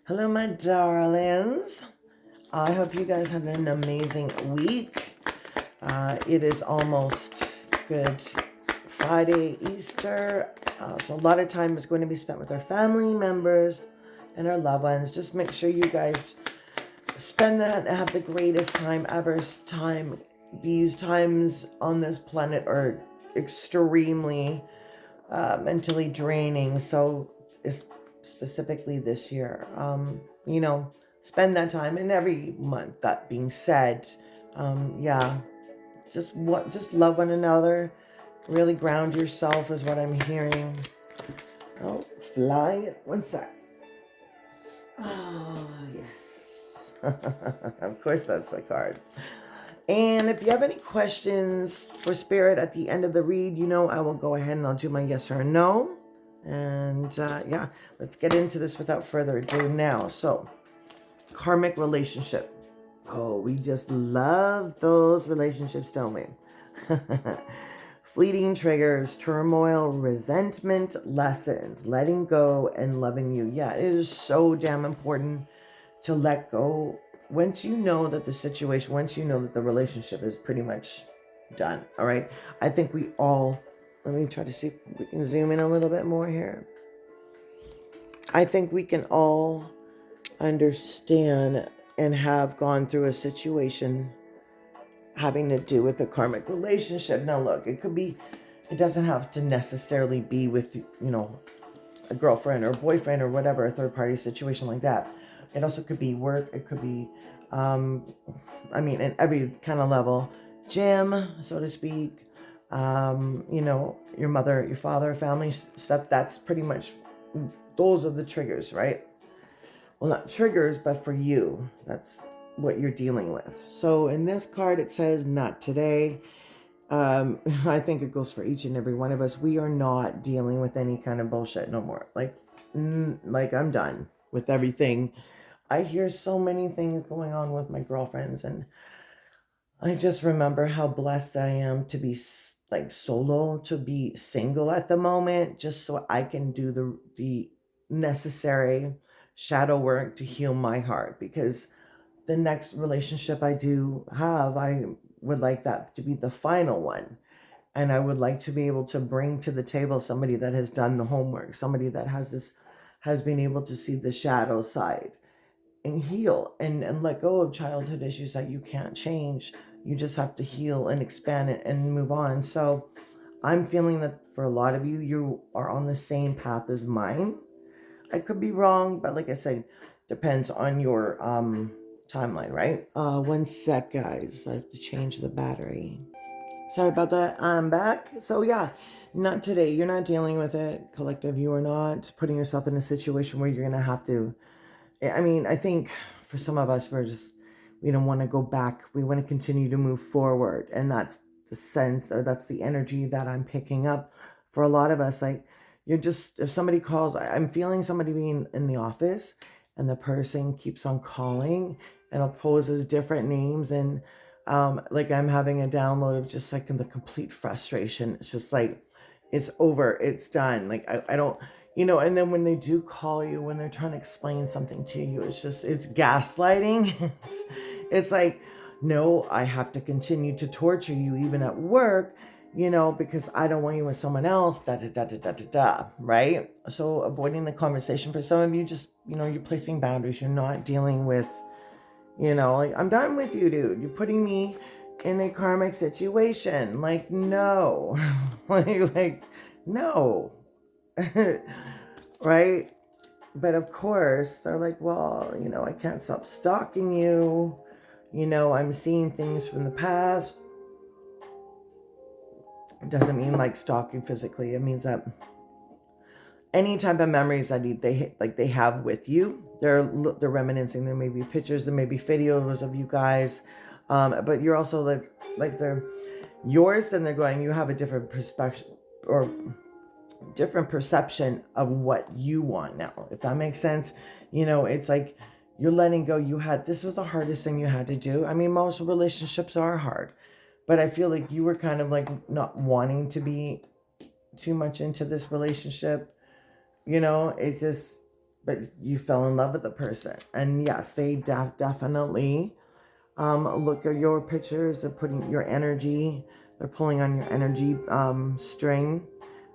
Hello, my darlings. I hope you guys had an amazing week. It is almost Good Friday, Easter. So a lot of time is going to be spent with our family members and our loved ones. Just make sure you guys spend that and have the greatest time ever. These times on this planet are extremely mentally draining. So it's specifically this year, spend that time, and every month. That being said, yeah, just love one another. Really ground yourself is what I'm hearing. Oh, fly. One sec. Oh, yes. Of course, that's the card. And if you have any questions for Spirit at the end of the read, I will go ahead and I'll do my yes or no. And yeah, let's get into this without further ado now. So, karmic relationship. Oh, we just love those relationships, don't we? Fleeting triggers, turmoil, resentment, lessons, letting go, and loving you. Yeah, it is so damn important to let go once you know that the relationship is pretty much done. All right. I think we all, let me try to see if we can zoom in a little bit more here. I think we can all understand and have gone through a situation having to do with a karmic relationship. Now, look, it doesn't have to necessarily be with, a girlfriend or boyfriend or whatever, a third party situation like that. It also could be work. It could be, in every kind of level, gym, so to speak. Your mother, your father, family stuff. That's pretty much, those are the triggers, right? Well, not triggers, but for you, that's what you're dealing with. So in this card, it says, not today. I think it goes for each and every one of us. We are not dealing with any kind of bullshit no more. Like I'm done with everything. I hear so many things going on with my girlfriends, and I just remember how blessed I am to be solo, to be single at the moment, just so I can do the necessary shadow work to heal my heart. Because the next relationship I do have, I would like that to be the final one. And I would like to be able to bring to the table somebody that has done the homework, somebody that has been able to see the shadow side and heal and let go of childhood issues that you can't change. You just have to heal and expand it and move on. So I'm feeling that for a lot of you, you are on the same path as mine. I could be wrong, but like I said, depends on your timeline, right? One sec, guys. I have to change the battery. Sorry about that. I'm back. So yeah, not today. You're not dealing with it. Collective, you are not putting yourself in a situation where you're gonna have to. I think for some of us, we don't want to go back. We want to continue to move forward. And that's the sense, or that's the energy that I'm picking up for a lot of us. Like, if somebody calls, I'm feeling somebody being in the office and the person keeps on calling and opposes different names. And like I'm having a download of just like the complete frustration. It's just like, it's over. It's done. Like, I don't, and then when they do call you, when they're trying to explain something to you, it's gaslighting. It's like, no, I have to continue to torture you even at work, because I don't want you with someone else, da da da da da da da, right? So avoiding the conversation for some of you, just, you're placing boundaries. You're not dealing with, like, I'm done with you, dude. You're putting me in a karmic situation. Like, no. like, no. Right? But of course, they're like, well, I can't stop stalking you. I'm seeing things from the past. It doesn't mean like stalking physically. It means that any type of memories that they have with you, they're reminiscing. There may be pictures, there may be videos of you guys, but you're also like they're yours. Then they're going. You have a different perspective or different perception of what you want now, if that makes sense. It's like you're letting go. This was the hardest thing you had to do. Most relationships are hard, but I feel like you were kind of like not wanting to be too much into this relationship. It's just, but you fell in love with the person. And yes, they definitely look at your pictures. They're putting your energy. They're pulling on your energy string.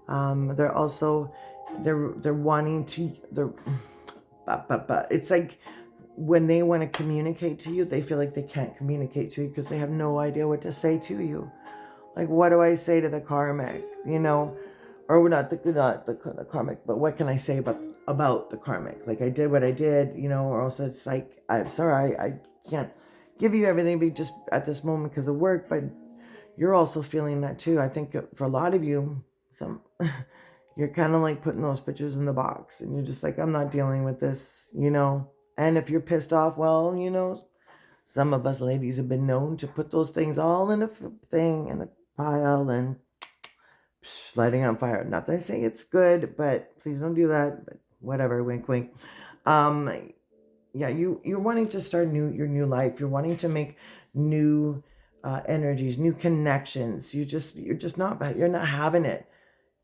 They're also they're wanting to but it's like when they want to communicate to you, they feel like they can't communicate to you because they have no idea what to say to you. Like, what do I say to the karmic? You know, or not the karmic, but what can I say about the karmic? Like, I did what I did, you know, or also it's like, I'm sorry, I can't give you everything just at this moment because of work, but you're also feeling that too. I think for a lot of you, you're kind of like putting those pictures in the box and you're just like, I'm not dealing with this, you know. And if you're pissed off, well, you know, some of us ladies have been known to put those things all in a thing, in a pile, and lighting on fire. Not that I say it's good, but please don't do that. But whatever, wink, wink. Um, yeah, you're wanting to start your new life. You're wanting to make new energies, new connections. You're not having it.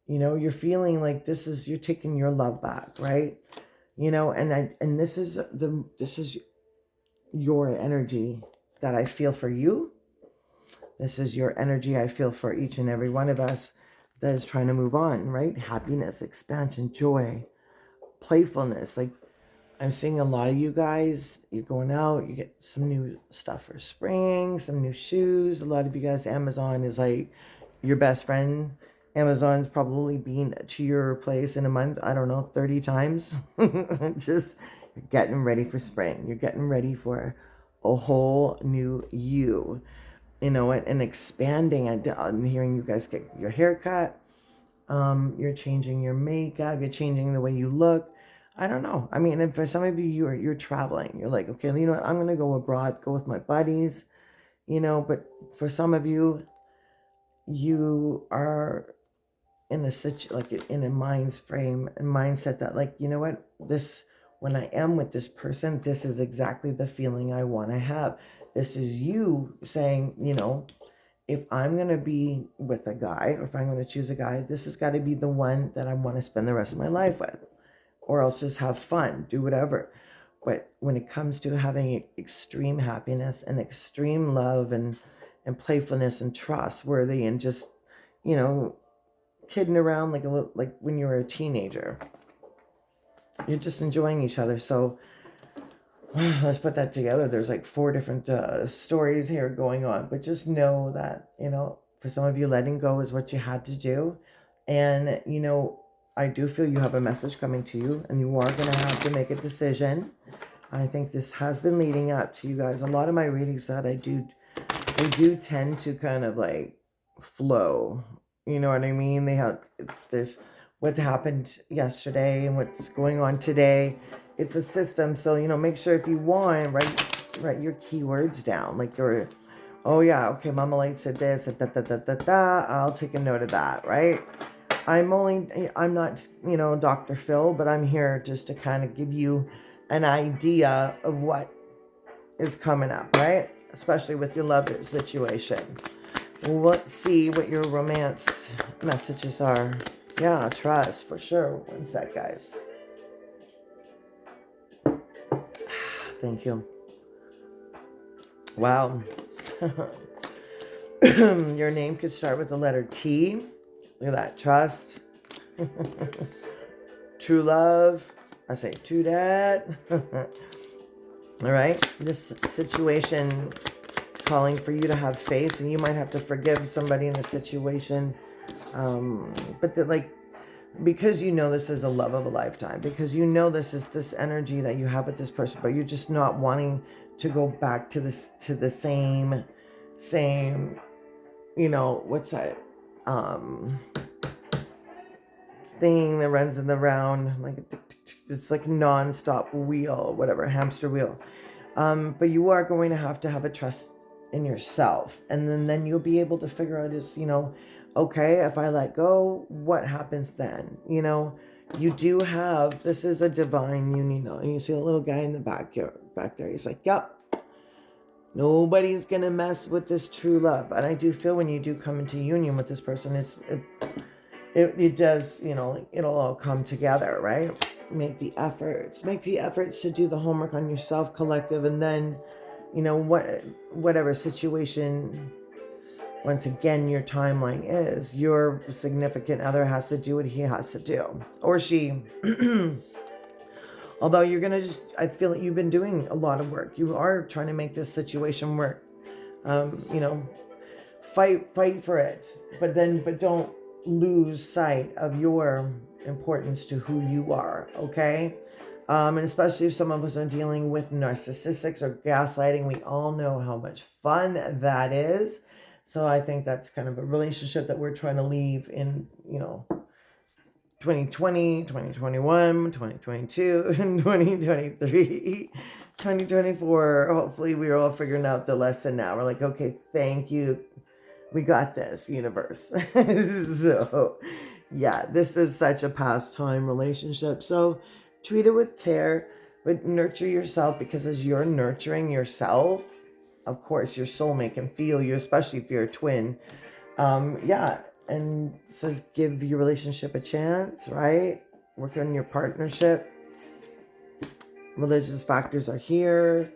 You know, you're feeling like you're taking your love back, right? You know, and this is your energy that I feel for you. This is your energy I feel for each and every one of us that is trying to move on, right? Happiness, expansion, joy, playfulness. Like, I'm seeing a lot of you guys, you're going out, you get some new stuff for spring, some new shoes. A lot of you guys, Amazon is like your best friend. Amazon's probably been to your place in a month, I don't know, 30 times. Just, you're getting ready for spring. You're getting ready for a whole new you. You know, and expanding. I'm hearing you guys get your hair cut. You're changing your makeup. You're changing the way you look. I don't know. I mean, and for some of you, you're traveling. You're like, okay, you know what? I'm going to go abroad, go with my buddies, you know. But for some of you, you are in in a mind frame and mindset that, like, you know what? When I am with this person, this is exactly the feeling I want to have. This is you saying, you know, if I'm going to be with a guy, or if I'm going to choose a guy, this has got to be the one that I want to spend the rest of my life with, or else just have fun, do whatever. But when it comes to having extreme happiness and extreme love and playfulness and trustworthy and just, you know, kidding around like when you were a teenager, you're just enjoying each other. So let's put that together. There's like 4 different stories here going on, but just know that, you know, for some of you, letting go is what you had to do. And, you know, I do feel you have a message coming to you, and you are going to have to make a decision. I think this has been leading up to you guys. A lot of my readings that they do tend to kind of like flow. You know what I mean? There's what happened yesterday and what's going on today. It's a system. So, you know, make sure if you want, write your keywords down. Like oh yeah, okay, Mama Light said this, I'll take a note of that, right? I'm not, you know, Dr. Phil, but I'm here just to kind of give you an idea of what is coming up, right? Especially with your love situation. Let's see what your romance messages are. Yeah, trust, for sure. One sec, guys. Thank you. Wow. Your name could start with the letter T. Look at that. Trust. True love. I say true dad. All right. This situation calling for you to have faith, and you might have to forgive somebody in the situation. But because you know this is a love of a lifetime, because you know this is this energy that you have with this person, but you're just not wanting to go back to the same, you know, what's that thing that runs in the round, like it's like non-stop wheel, whatever, hamster wheel. But you are going to have a trust in yourself, and then you'll be able to figure out is, you know, okay, if I let go, what happens then? You know, you do have, this is a divine union. And you see a little guy in the back there. He's like, yep, nobody's going to mess with this true love. And I do feel when you do come into union with this person, it does, you know, it'll all come together, right? make the efforts. Make the efforts to do the homework on yourself, collective, and then, whatever situation, once again, your timeline is, your significant other has to do what he has to do, or she. Although you're going to I feel like you've been doing a lot of work. You are trying to make this situation work. Fight for it, but don't lose sight of your importance to who you are, okay? And especially if some of us are dealing with narcissistics or gaslighting, we all know how much fun that is. So I think that's kind of a relationship that we're trying to leave in, 2020, 2021, 2022, 2023, 2024. Hopefully we're all figuring out the lesson now. We're like, okay, thank you. We got this, universe. So, yeah, this is such a pastime relationship. So treat it with care, but nurture yourself, because as you're nurturing yourself, of course, your soulmate can feel you, especially if you're a twin. And says give your relationship a chance, right? Work on your partnership. Religious factors are here.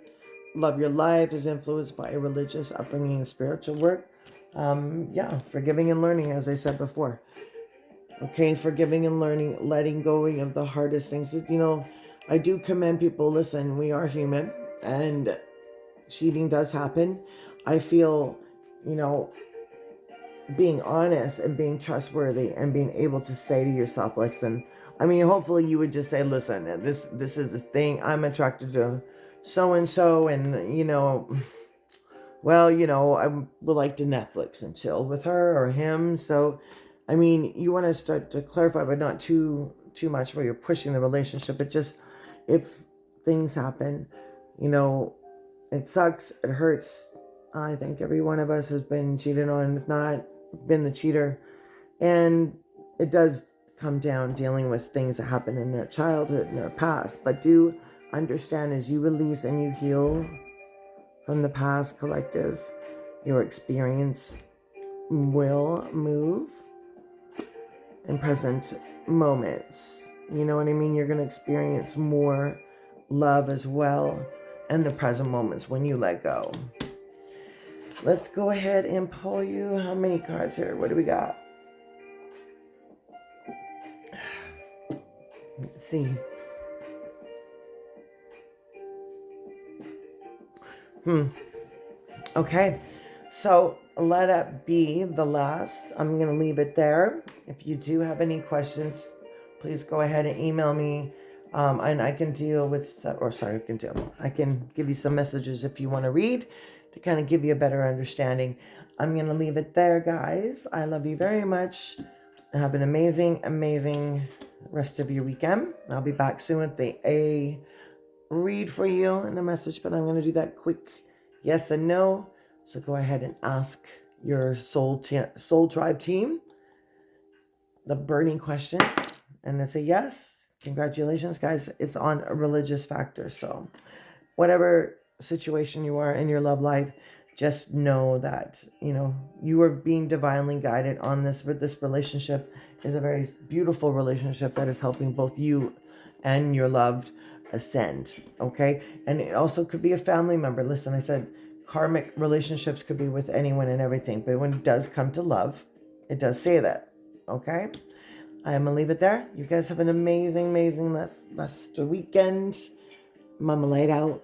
Love your life is influenced by a religious upbringing and spiritual work. Forgiving and learning, as I said before. Okay, forgiving and learning, letting go of the hardest things. I do commend people. Listen, we are human, and cheating does happen. I feel, being honest and being trustworthy and being able to say to yourself, listen, hopefully you would just say, listen, this is the thing. I'm attracted to so-and-so, and, I would like to Netflix and chill with her or him. So, you want to start to clarify, but not too much where you're pushing the relationship. But just, if things happen, it sucks, it hurts. I think every one of us has been cheated on, if not been the cheater. And it does come down dealing with things that happen in their childhood and their past. But do understand, as you release and you heal from the past, collective, your experience will move in present moments. You know what I mean? You're going to experience more love as well in the present moments when you let go. Let's go ahead and pull you. How many cards here? What do we got? Let's see. Okay. So let it be the last. I'm going to leave it there. If you do have any questions, please go ahead and email me. And I can deal with, I can give you some messages if you want to read, to kind of give you a better understanding. I'm going to leave it there, guys. I love you very much. Have an amazing, amazing rest of your weekend. I'll be back soon with a read for you and a message, but I'm going to do that quick yes and no. So go ahead and ask your soul tribe team the burning question, and they say yes. Congratulations, guys. It's on a religious factor. So whatever situation you are in your love life, just know that, you are being divinely guided on this. This relationship is a very beautiful relationship that is helping both you and your loved ascend. Okay. And it also could be a family member. Listen, I said karmic relationships could be with anyone and everything, but when it does come to love, it does say that. Okay. I'm going to leave it there. You guys have an amazing, amazing last weekend. Mama laid out.